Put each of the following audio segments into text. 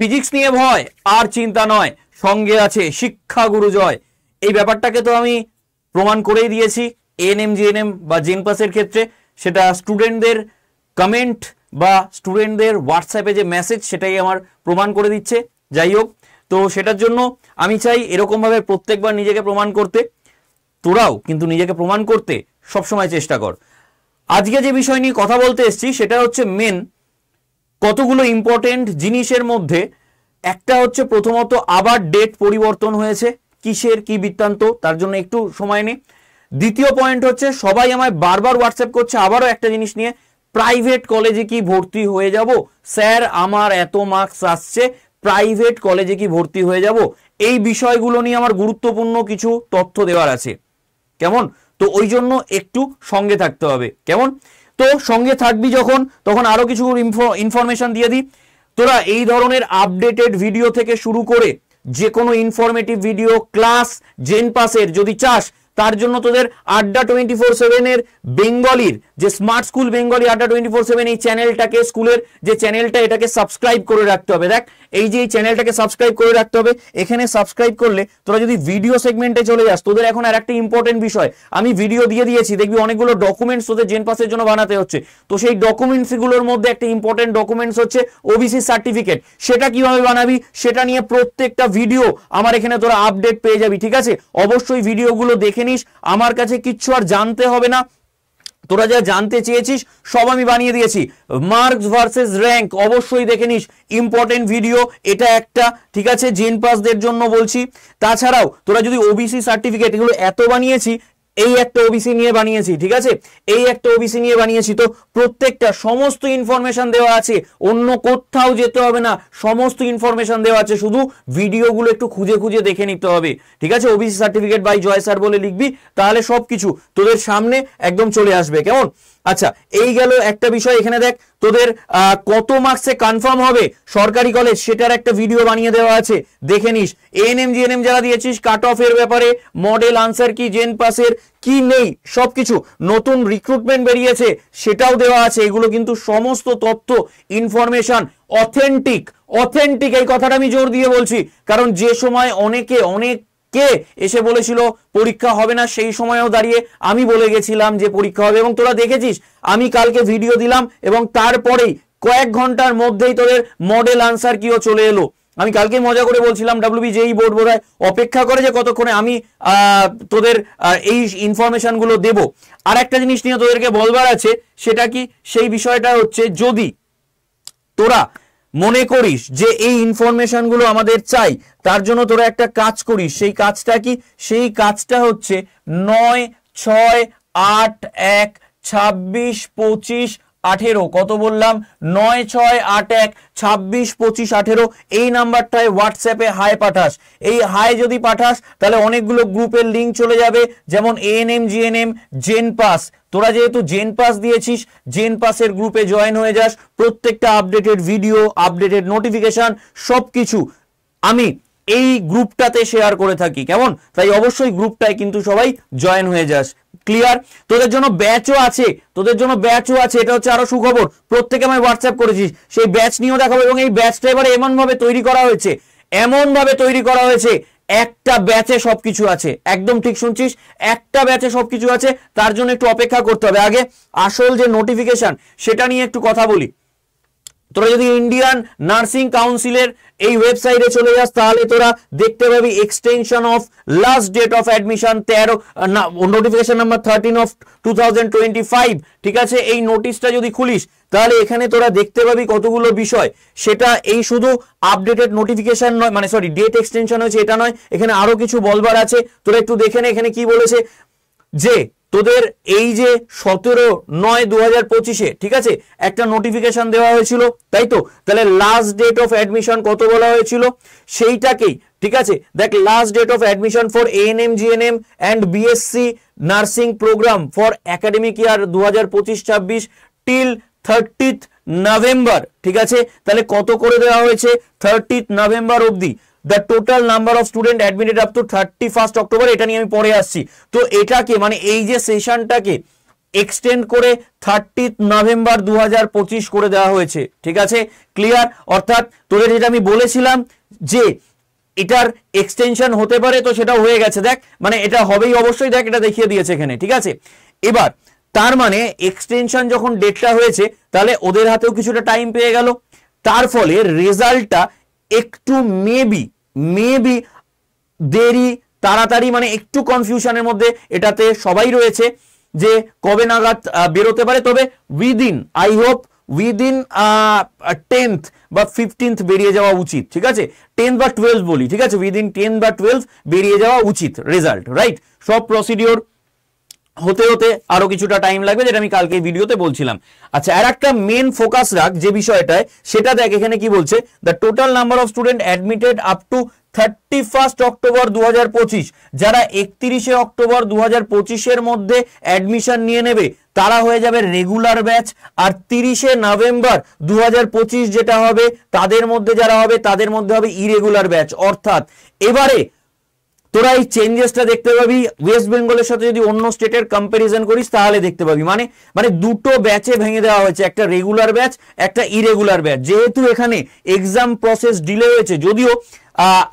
Physics নিয়ে ভয় আর চিন্তা নয়, সঙ্গে আছে শিক্ষাগুরু জয়। এই ব্যাপারটাকে তো আমি প্রমাণ করেই দিয়েছি এএনএম জিএনএম বা জেনপাসের ক্ষেত্রে। সেটা স্টুডেন্টদের কমেন্ট বা স্টুডেন্টদের হোয়াটসঅ্যাপে যে মেসেজ সেটাই আমার প্রমাণ করে দিচ্ছে। যাই হোক, তো সেটার জন্য আমি চাই এরকমভাবে প্রত্যেকবার নিজেকে প্রমাণ করতে। তোরাও কিন্তু নিজেকে প্রমাণ করতে সবসময় চেষ্টা কর। আজকে যে বিষয় নিয়ে কথা বলতে এসেছি সেটা হচ্ছে মেন কতগুলো ইম্পর্টেন্ট জিনিসের মধ্যে একটা হচ্ছে প্রথমত আবার ডেট পরিবর্তন হয়েছে, কিসের কি বৃত্তান্ত তার জন্য একটু সময় নেই। দ্বিতীয় পয়েন্ট হচ্ছে সবাই আমায় বারবার হোয়াটসঅ্যাপ করছে আবারও একটা জিনিস নিয়ে, প্রাইভেট কলেজে কি ভর্তি হয়ে যাব স্যার, আমার এত মার্কস আসছে, প্রাইভেট কলেজে কি ভর্তি হয়ে যাব। এই বিষয়গুলো নিয়ে আমার গুরুত্বপূর্ণ কিছু তথ্য দেওয়ার আছে, কেমন? তো ওই জন্য একটু সঙ্গে থাকতে হবে, কেমন? তো সঙ্গে থাকবি যখন, তখন আরো কিছু ইনফরমেশন দিয়ে দিই। তোরা এই ধরনের আপডেটেড ভিডিও থেকে শুরু করে যে কোনো ইনফরমেটিভ ভিডিও ক্লাস জেনপাসের যদি চাস, তার জন্য তোদের আড্ডা 24/7 এর বেঙ্গলির যে স্মার্ট স্কুল বেঙ্গলি আড্ডা 24/7 এই চ্যানেলটাকে, স্কুলের যে চ্যানেলটা, এটাকে সাবস্ক্রাইব করে রাখতে হবে। দেখ, এই যে এই চ্যানেলটাকে সাবস্ক্রাইব করে রাখতে হবে। এখানে সাবস্ক্রাইব করলে তোরা যদি ভিডিও সেগমেন্টে চলে যাস, তোদের এখন আর একটা ইম্পর্টেন্ট বিষয় আমি ভিডিও দিয়ে দিয়েছি, দেখবি অনেকগুলো ডকুমেন্টস তোদের জেনপাসের জন্য বানাতে হচ্ছে। তো সেই ডকুমেন্টসগুলোর মধ্যে একটা ইম্পর্টেন্ট ডকুমেন্টস হচ্ছে ওবিসি সার্টিফিকেট। সেটা কিভাবে বানাবি সেটা নিয়ে প্রত্যেকটা ভিডিও আমার এখানে তোরা আপডেট পেয়ে যাবি, ঠিক আছে? অবশ্যই ভিডিওগুলো দেখে নিস, আমার কাছে কিচ্ছু আর জানতে হবে না। তোরা যা জানতে চেয়েছিস সব আমি বানিয়ে দিয়েছি। মার্কস ভার্সেস র্যাঙ্ক অবশ্যই দেখে নিস, ইম্পর্টেন্ট ভিডিও এটা একটা, ঠিক আছে? জেনপাসদের জন্য বলছি। তাছাড়াও তোরা যদি ওবিসি সার্টিফিকেট, এগুলো এত বানিয়েছি, এই একটা ওবিসি নিয়ে বানিয়েছি, ঠিক আছে? এই একটা ওবিসি নিয়ে বানিয়েছি, তো প্রত্যেকটা সমস্ত ইনফরমেশন দেওয়া আছে, অন্য কোথাও যেতে হবে না, সমস্ত ইনফরমেশন দেওয়া আছে, শুধু ভিডিওগুলো একটু খুঁজে খুঁজে দেখে নিতে হবে, ঠিক আছে? OBC certificate by Joy sir বলে লিখবি, তাহলে সবকিছু তোদের সামনে একদম চলে আসবে, কেমন? আচ্ছা, এই গেল একটা বিষয়। এখানে দেখ তোদের কত মার্কসে কনফার্ম হবে সরকারি কলেজ সেটার একটা ভিডিও বানিয়ে দেওয়া আছে, দেখে নিস। এএনএম জিএনএম যারা দিয়েছিস কাট অফ এর ব্যাপারে, মডেল আনসার কি জেনপাসের কি নেই সবকিছু, নতুন রিক্রুটমেন্ট বেরিয়েছে সেটাও দেওয়া আছে। এগুলো কিন্তু সমস্ত তথ্য ইনফরমেশন অথেন্টিক। অথেন্টিক এই কথাটা আমি জোর দিয়ে বলছি, কারণ যে সময় অনেকে কে এসে বলেছিল পরীক্ষা হবে না, সেই সময়ও দাঁড়িয়ে আমি বলে গেছিলাম যে পরীক্ষা হবে, এবং তোরা দেখেছিস আমি কালকে ভিডিও দিলাম এবং তারপরেই কয়েক ঘন্টার মধ্যেই তোদের মডেল আনসার কিও চলে এলো। আমি কালকে মজা করে বলছিলাম WBJEE বোর্ড বোধহয় অপেক্ষা করে যে কতক্ষণে আমি তোদের এই ইনফরমেশন গুলো দেব। আর একটা জিনিস নিয়ে তোদেরকে বলবার আছে, সেটা কি, সেই বিষয়টা হচ্ছে যদি তোরা মনে করিস যে এই ইনফরমেশন গুলো আমাদের চাই, তার জন্য তোরা একটা কাজ করিস। সেই কাজটা কি? সেই কাজটা হচ্ছে 968262518, কত বললাম? 9681262518, এই নাম্বারটায় হোয়াটসঅ্যাপে হাই পাঠাস। এই হাই যদি পাঠাস তাহলে অনেকগুলো গ্রুপের লিঙ্ক চলে যাবে, যেমন এএনএম জিএনএম জেনপাস। তোরা যেহেতু জেনপাস দিয়েছিস, জেনপাসের গ্রুপে জয়েন হয়ে যাস। প্রত্যেকটা আপডেটেড ভিডিও, আপডেটেড নোটিফিকেশন সবকিছু আমি এই গ্রুপটাতে শেয়ার করে থাকি, কেমন? তাই অবশ্যই গ্রুপটায় কিন্তু সবাই জয়েন হয়ে যাস। ক্লিয়ার? তোদের জন্য ব্যাচও আছে, তোদের জন্য ব্যাচও আছে, এটা হচ্ছে আরো সুখবর। প্রত্যেকে আমায় হোয়াটসঅ্যাপ করেছিস, সেই ব্যাচ নিয়েও দেখাবো। এবং এই ব্যাচটা এবারে এমন ভাবে তৈরি করা হয়েছে, একটা ব্যাচে সবকিছু আছে। একদম ঠিক শুনছিস, একটা ব্যাচে সবকিছু আছে। তার জন্য একটু অপেক্ষা করতে হবে। আগে আসল যে নোটিফিকেশন সেটা নিয়ে একটু কথা বলি। তোরা যদি ইন্ডিয়ান নার্সিং কাউন্সিলের এই ওয়েবসাইটে চলে যাস, তাহলে তোরা দেখতে পাবি extension of last date of admission 13, notification number 13 of 2025, ঠিক আছে? এই নোটিশটা যদি খুলিস তাহলে এখানে তোরা দেখতে পাবি কতগুলো বিষয়। সেটা এই শুধু আপডেটেড নোটিফিকেশন নয়, মানে সরি ডেট এক্সটেনশন হয়েছে এটা নয়, এখানে আরো কিছু বলবার আছে। তোরা একটু দেখে নে এখানে কি বলেছে, যে তোদের এই যে 17/9/2025, ঠিক আছে, একটা নোটিফিকেশন দেওয়া হয়েছিল, তাই তো? তাহলে লাস্ট ডেট অফ অ্যাডমিশন কত বলা হয়েছিল সেইটাকেই, ঠিক আছে? দেখ, last date of admission for ANM GNM and BSc nursing program for academic year 2025-26 till 30th November, ঠিক আছে? তাহলে কত করে দেওয়া হয়েছে? 30th নভেম্বর অবধি। The total number of student admitted up to 31st October, এটা নিয়ে আমি পরে আসছি। তো এটাকে মানে এই যে সেশনটাকে এক্সটেন্ড করে 30 নভেম্বর 2025 করে দেওয়া হয়েছে। ঠিক আছে, ক্লিয়ার? অর্থাৎ তোদের যেটা আমি বলেছিলাম যে এটার এক্সটেনশন হতে পারে, তো সেটা হয়ে গেছে। দেখ মানে এটা হবেই অবশ্যই, দেখ এটা দেখিয়ে দিয়েছে এখানে। ঠিক আছে, এবার তার মানে এক্সটেনশন যখন ডেটটা হয়েছে তাহলে ওদের হাতেও কিছুটা টাইম পেয়ে গেল, তার ফলে রেজাল্টটা একটু মেবি দেরি তাড়াতাড়ি, মানে একটু কনফিউশনের মধ্যে এটাতে সবাই রয়েছে যে কবে নাগাদ বেরোতে পারে। তবে within I hope within 10th বা 15th বেরিয়ে যাওয়া উচিত। ঠিক আছে, 10 বা 12 বলি, ঠিক আছে, উইদিন 10 বা 12 বেরিয়ে যাওয়া উচিত রেজাল্ট, রাইট? সব প্রসিডিওর হতে হতে আরো কিছুটা টাইম লাগবে, যেটা আমি কালকে ভিডিওতে বলছিলাম। আচ্ছা, আর একটা মেন ফোকাস রাখ যে বিষয়টায়, সেটা দেখ এখানে কি বলছে, the total number of student admitted up to 31 October 2025, যারা 31 অক্টোবর 2025 মধ্যে অ্যাডমিশন নিয়ে নেবে তারা হয়ে যাবে রেগুলার ব্যাচ, আর 30 নভেম্বর 2025 যেটা হবে তাদের মধ্যে যারা হবে তাদের মধ্যে হবে ইরেগুলার ব্যাচ। অর্থাৎ এবারে তোরা এই চেঞ্জেসটা দেখতে পাবি ওয়েস্ট বেঙ্গলের সাথে যদি অন্য স্টেটের কম্পারিজন করিস তাহলে দেখতে পাবি, মানে দুটো ব্যাচে ভেঙে দেওয়া হয়েছে, একটা রেগুলার ব্যাচ একটা ইরেগুলার ব্যাচ। যেহেতু এখানে এক্সাম প্রসেস ডিলে হয়েছে, যদিও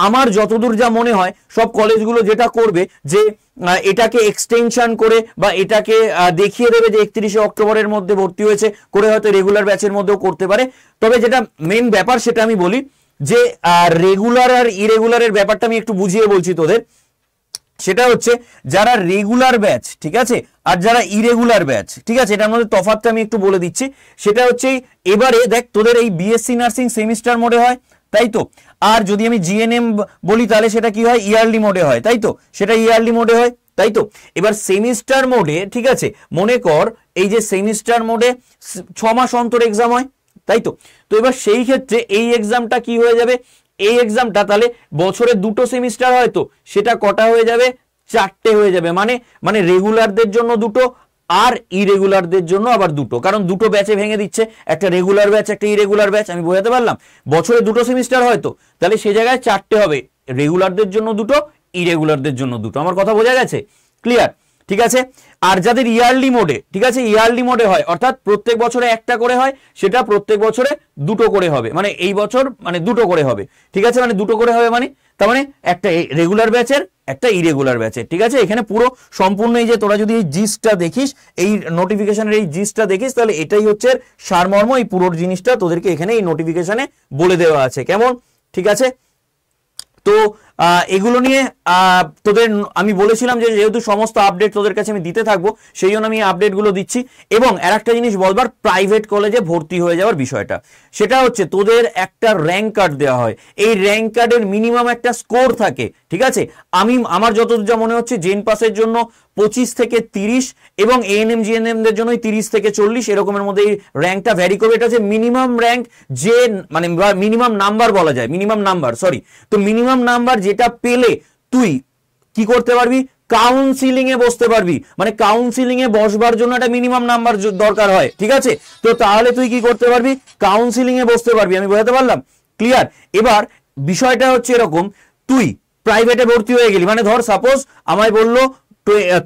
আমার যতদূর যা মনে হয় সব কলেজগুলো যেটা করবে যে এটাকে এক্সটেনশন করে বা এটাকে দেখিয়ে দেবে যে 31 অক্টোবরের মধ্যে ভর্তি হয়েছে করে হয়তো রেগুলার ব্যাচের মধ্যেও করতে পারে। তবে যেটা মেন ব্যাপার সেটা আমি বলি যে রেগুলার আর ইরেগুলারের ব্যাপারটা আমি একটু বুঝিয়ে বলছি তোদের। সেটা হচ্ছে যারা রেগুলার ব্যাচ, ঠিক আছে, আর যারা ইরেগুলার ব্যাচ, ঠিক আছে, এটার মধ্যে তফাৎটা আমি একটু বলে দিচ্ছি। সেটা হচ্ছে এবারে দেখ তোদের এই বিএসসি নার্সিং সেমিস্টার মোডে হয়, তাই তো, আর যদি আমি জিএনএম বলি তাহলে সেটা কি হয়, ইয়ারলি মোডে হয়, তাই তো, সেটা ইয়ারলি মোডে হয়, তাই তো। এবার সেমিস্টার মোডে, ঠিক আছে, মনে কর এই যে সেমিস্টার মোডে 6 মাস অন্তর এক্সাম হয়, তাই তো। তো এবার সেই ক্ষেত্রে এই এক্সামটা কি হয়ে যাবে, এই এক্সামটা তাহলে বছরে দুটো সেমিস্টার হয়, তো সেটা কটা হয়ে যাবে, 4টে হয়ে যাবে। মানে রেগুলারদের জন্য দুটো আর ইরেগুলারদের জন্য আবার দুটো, কারণ দুটো ব্যাচে ভেঙে দিচ্ছে, একটা রেগুলার ব্যাচ একটা ইরেগুলার ব্যাচ। আমি বোঝাতে পারলাম? বছরে দুটো সেমিস্টার হয় তো তাহলে সে জায়গায় 4টে হবে, রেগুলারদের জন্য দুটো ইরেগুলারদের জন্য দুটো। আমার কথা বোঝা গেছে? ক্লিয়ার? ঠিক আছে। আর যাদের ইয়ারলি মোডে, ঠিক আছে, ইয়ারলি মোডে হয় অর্থাৎ প্রত্যেক বছরে একটা করে হয়, সেটা প্রত্যেক বছরে দুটো করে হবে, মানে এই বছর মানে দুটো করে হবে, ঠিক আছে, মানে দুটো করে হবে, মানে তার মানে একটা রেগুলার ব্যাচের একটা ইরেগুলার ব্যাচের। ঠিক আছে, এখানে পুরো সম্পূর্ণ এই যে তোরা যদি এই জিসটা দেখিস, এই নোটিফিকেশনের এই জিসটা দেখিস, তাহলে এটাই হচ্ছে সারমর্ম, এই পুরো জিনিসটা তোদেরকে এখানে এই নোটিফিকেশনে বলে দেওয়া আছে। কেমন? ঠিক আছে, তো এগুলো নিয়ে তোদের আমি বলেছিলাম যে যেহেতু সমস্ত আপডেট তোদের কাছে আমি দিতে থাকবো, সেই জন্য আমি আপডেটগুলো দিচ্ছি। এবং আর একটা জিনিস বলবার, প্রাইভেট কলেজে ভর্তি হয়ে যাওয়ার বিষয়টা, সেটা হচ্ছে তোদের একটা র্যাঙ্ক কার্ড দেওয়া হয়, এই র্যাঙ্ক কার্ডের মিনিমাম একটা স্কোর থাকে, ঠিক আছে। আমার যতদূর যা মনে হচ্ছে জেন পাসের জন্য 25 থেকে 30 এবং এএনএম জিএনএম দের জন্য 30 থেকে 40 এরকমের মধ্যে এই র্যাঙ্কটা ভ্যারি করবে। এটা হচ্ছে মিনিমাম র্যাঙ্ক, যে মানে মিনিমাম নাম্বার বলা যায়, মিনিমাম নাম্বার, সরি। তো মিনিমাম নাম্বার যেটা পেলে তুই কি করতে পারবি, কাউন্সিলিং এ বসতে পারবি, মানে কাউন্সিলিং এ বসবার জন্য একটা মিনিমাম নাম্বার দরকার হয়, ঠিক আছে। তো তাহলে তুই কি করতে পারবি, কাউন্সিলিং এ বসতে পারবি। আমি বোঝাতে পারলাম? ক্লিয়ার? এবার বিষয়টা হচ্ছে এরকম, তুই প্রাইভেটে ভর্তি হয়ে গেলি, মানে ধর সাপোজ আমায় বললো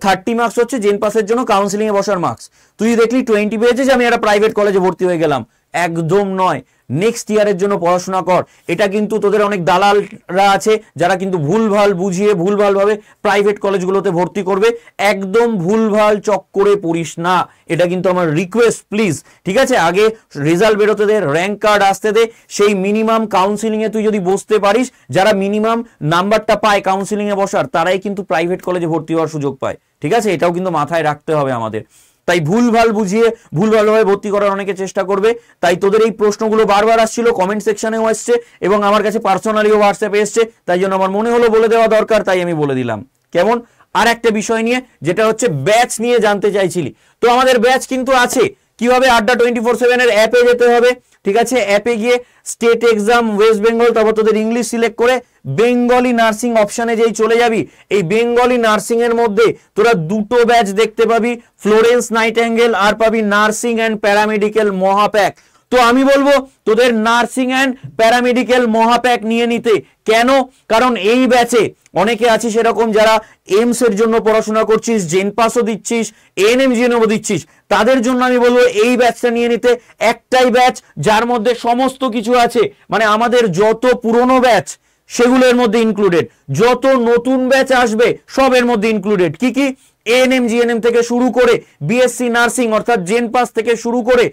30 মার্কস হচ্ছে জেন পাসের জন্য কাউন্সিলিং এ বসার মার্কস, তুই দেখলি 20 পেয়েছিস, আমি একটা প্রাইভেট কলেজে ভর্তি হয়ে গেলাম। একদম নয়, নেক্সট ইয়ারের জন্য পড়াশোনা কর। এটা কিন্তু তোদের অনেক দালালরা আছে যারা কিন্তু ভুলভাল বুঝিয়ে ভুলভালভাবে প্রাইভেট কলেজগুলোতে ভর্তি করবে, একদম ভুলভাল চক্করে পড়িস না, এটা কিন্তু আমার রিকোয়েস্ট, প্লিজ, ঠিক আছে। আগে রেজাল্ট বেরোতে দে, র্যাঙ্ক কার্ড আসতে দে, সেই মিনিমাম কাউন্সিলিং এ তুই যদি বসতে পারিস, যারা মিনিমাম নাম্বারটা পায় কাউন্সিলিং এ বসার, তারাই কিন্তু প্রাইভেট কলেজে ভর্তি হওয়ার সুযোগ পায়, ঠিক আছে। এটাও কিন্তু মাথায় রাখতে হবে আমাদের। তাই ভুলভাল বুঝিয়ে ভুলভালভাবে ভর্তি করার অনেকে চেষ্টা করবে। তাই তোদের এই প্রশ্নগুলো বারবার আসছিল, কমেন্ট সেকশনেও আসছে এবং আমার কাছে পার্সোনালিও হোয়াটসঅ্যাপে এসছে, তাই জন্য আমার মনে হলো বলে দেওয়া দরকার, তাই আমি বলে দিলাম। কেমন? আর একটা বিষয় নিয়ে, যেটা হচ্ছে ব্যাচ নিয়ে জানতে চাইছিলি, তো আমাদের ব্যাচ কিন্তু আছে। কিভাবে? আড্ডা 24/7 এর অ্যাপে যেতে হবে, ঠিক আছে। অ্যাপে গিয়ে স্টেট এক্সাম ওয়েস্ট বেঙ্গল, তারপর তোদের ইংলিশ সিলেক্ট করে বেঙ্গলি নার্সিং অপশনে যেই চলে যাবি, এই বেঙ্গলি নার্সিং এর মধ্যে তোরা দুটো ব্যাচ দেখতে পাবি, ফ্লোরেন্স নাইটেঙ্গেল, আর পাবি নার্সিং অ্যান্ড প্যারামেডিক্যাল মহাপ্যাক। তো আমি বলবো তোদের নার্সিং অ্যান্ড প্যারামেডিক্যাল মহাপ্যাক নিয়ে নিতে। কেন? কারণ এই ব্যাচে অনেকে আছে সেরকম যারা এইমস এর জন্য পড়াশোনা করছিস, জেন পাসও দিচ্ছিস, এএনএম জিএনএমও দিচ্ছিস, তাদের জন্য আমি বলবো এই ব্যাচটা নিয়ে নিতে। একটাই ব্যাচ যার মধ্যে সমস্ত কিছু আছে, মানে আমাদের যত পুরনো ব্যাচ সেগুলো এর মধ্যে ইনক্লুডেড, যত নতুন ব্যাচ আসবে সব এর মধ্যে ইনক্লুডেড। কি কি? এএনএম জিএনএম থেকে শুরু করে বিএসসি নার্সিং অর্থাৎ জেন পাস থেকে শুরু করে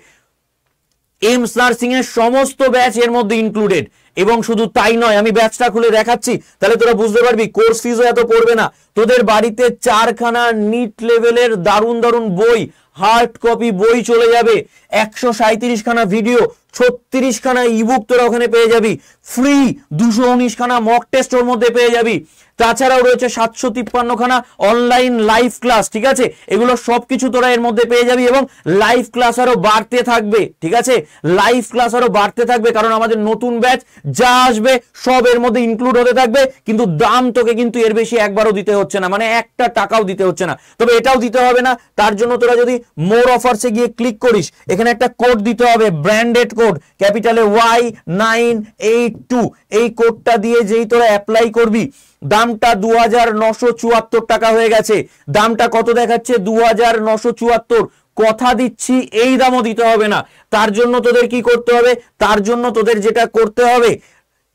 এইমস নার্সিং এর সমস্ত ব্যাচ এর মধ্যে ইনক্লুডেড। এবং শুধু তাই নয়, আমি ব্যাচটা খুলে দেখাচ্ছি তাহলে তোরা বুঝতে পারবি কোর্স ফিজও এত পড়বে না। তোদের বাড়িতে 4খানা নিট লেভেলের দারুণ দারুণ বই, হার্ড কপি বই চলে যাবে, 137খানা ভিডিও, 36খানা ইবুক তোরা ওখানে পেয়ে যাবি, ফ্রি 219খানা মক টেস্ট ওর মধ্যে পেয়ে যাবি। তাছাড়াও রয়েছে 753খানা অনলাইন লাইভ ক্লাস, ঠিক আছে? এগুলো সবকিছু তোরা এর মধ্যে পেয়ে যাবি এবং লাইভ ক্লাস আরো বাড়তে থাকবে, ঠিক আছে? লাইভ ক্লাস আরো বাড়তে থাকবে কারণ আমাদের নতুন ব্যাচ যা আসবে সব এর মধ্যে ইনক্লুড হতে থাকবে। কিন্তু দাম তোকে কিন্তু এর বেশি একবারও দিতে হচ্ছে না, মানে একটা টাকাও দিতে হচ্ছে না। তবে এটাও দিতে হবে না, তার জন্য তোরা যদি মোর অফারসে গিয়ে ক্লিক করিস, এখানে একটা কোড দিতে হবে, ব্র্যান্ডেড কোড ক্যাপিটালে Y982। এই কোডটা দিয়ে যেই তোরা অ্যাপ্লাই করবি, দামটা 2974 টাকা হয়ে গেছে। দামটা কত দেখাচ্ছে? 2974। কথা দিচ্ছি এই দামও দিতে হবে না। তার জন্য তোদের কি করতে হবে? তার জন্য তোদের যেটা করতে হবে,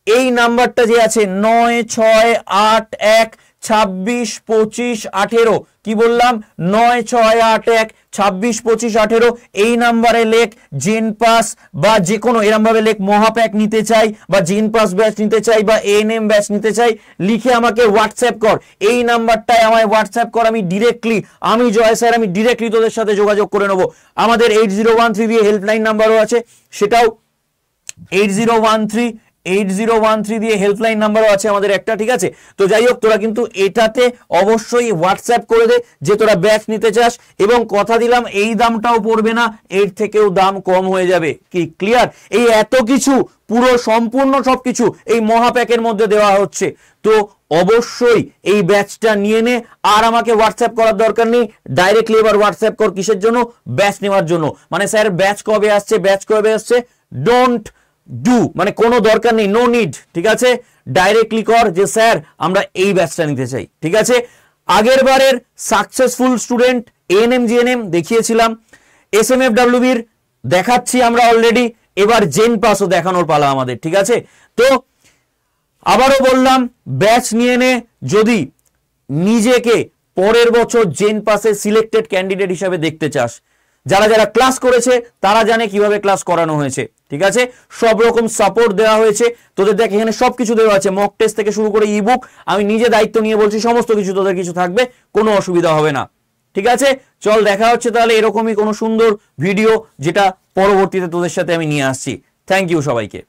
এই নাম্বারটা যে আছে 9681262518, কি বললাম? 9681262518, এই নাম্বারে লেখ জেন পাস বা যে কোনো এরম ভাবে লেখ মহাপ্যাক নিতে চাই বা জেন পাস ব্যাচ নিতে চাই বা এএনএম ব্যাচ নিতে চাই, লিখে আমাকে হোয়াটসঅ্যাপ কর। এই নাম্বারটায় আমায় হোয়াটসঅ্যাপ কর, আমি ডিরেক্টলি, আমি জয় স্যার, আমি ডিরেক্টলি তোদের সাথে যোগাযোগ করে নেবো। আমাদের 8013 দিয়ে হেল্পলাইন নাম্বারও আছে, সেটাও 8013 দিয়ে হেল্পলাইন নাম্বারও আছে আমাদের একটা, ঠিক আছে? তো যাই হোক, তোরা কিন্তু এটাতে অবশ্যই হোয়াটসঅ্যাপ করে দে যে তোরা ব্যাচ নিতে চাস, এবং কথা দিলাম এই দামটাও পড়বে না, এর থেকেও দাম কম হয়ে যাবে। কি ক্লিয়ার? এই এত কিছু, পুরো সম্পূর্ণ সবকিছু এই মহাপ্যাকের মধ্যে দেওয়া হচ্ছে। তো অবশ্যই এই ব্যাচটা নিয়ে নে, আর আমাকে হোয়াটসঅ্যাপ করার দরকার নেই, ডাইরেক্টলি এবার হোয়াটসঅ্যাপ কর। কিসের জন্য? ব্যাচ নেওয়ার জন্য। মানে স্যার ব্যাচ কবে আসছে, ব্যাচ কবে আসছে, ডোন্ট ডু, মানে কোনো দরকার নেই, নো নিড, ঠিক আছে? ডাইরেক্টলি কর যে স্যার আমরা এই ব্যাচটা নিতে চাই, ঠিক আছে? আগের বারের সাকসেসফুল স্টুডেন্ট এএনএম জিএনএম দেখিয়েছিলাম, এসএমএফডব্লিউবির দেখাচ্ছি আমরা অলরেডি, এবার জেন পাসও দেখানোর পালা আমাদের, ঠিক আছে? তো আবারও বললাম, ব্যাচ নিয়ে নে যদি নিজেকে পরের বছর জেন পাসে সিলেক্টেড ক্যান্ডিডেট হিসাবে দেখতে চাস। যারা যারা ক্লাস করেছে তারা জানে কিভাবে ক্লাস করানো হয়েছে, ঠিক আছে? সব রকম সাপোর্ট দেওয়া হয়েছে তোদের। দেখ এখানে সবকিছু দেওয়া আছে, মক টেস্ট থেকে শুরু করে ইবুক, আমি নিজে দায়িত্ব নিয়ে বলছি, সমস্ত কিছু তোদের কিছু থাকবে, কোনো অসুবিধা হবে না, ঠিক আছে? চল দেখা হচ্ছে তাহলে এরকমই কোনো সুন্দর ভিডিও, যেটা পরবর্তীতে তোদের সাথে আমি নিয়ে আসছি। থ্যাংক ইউ সবাইকে।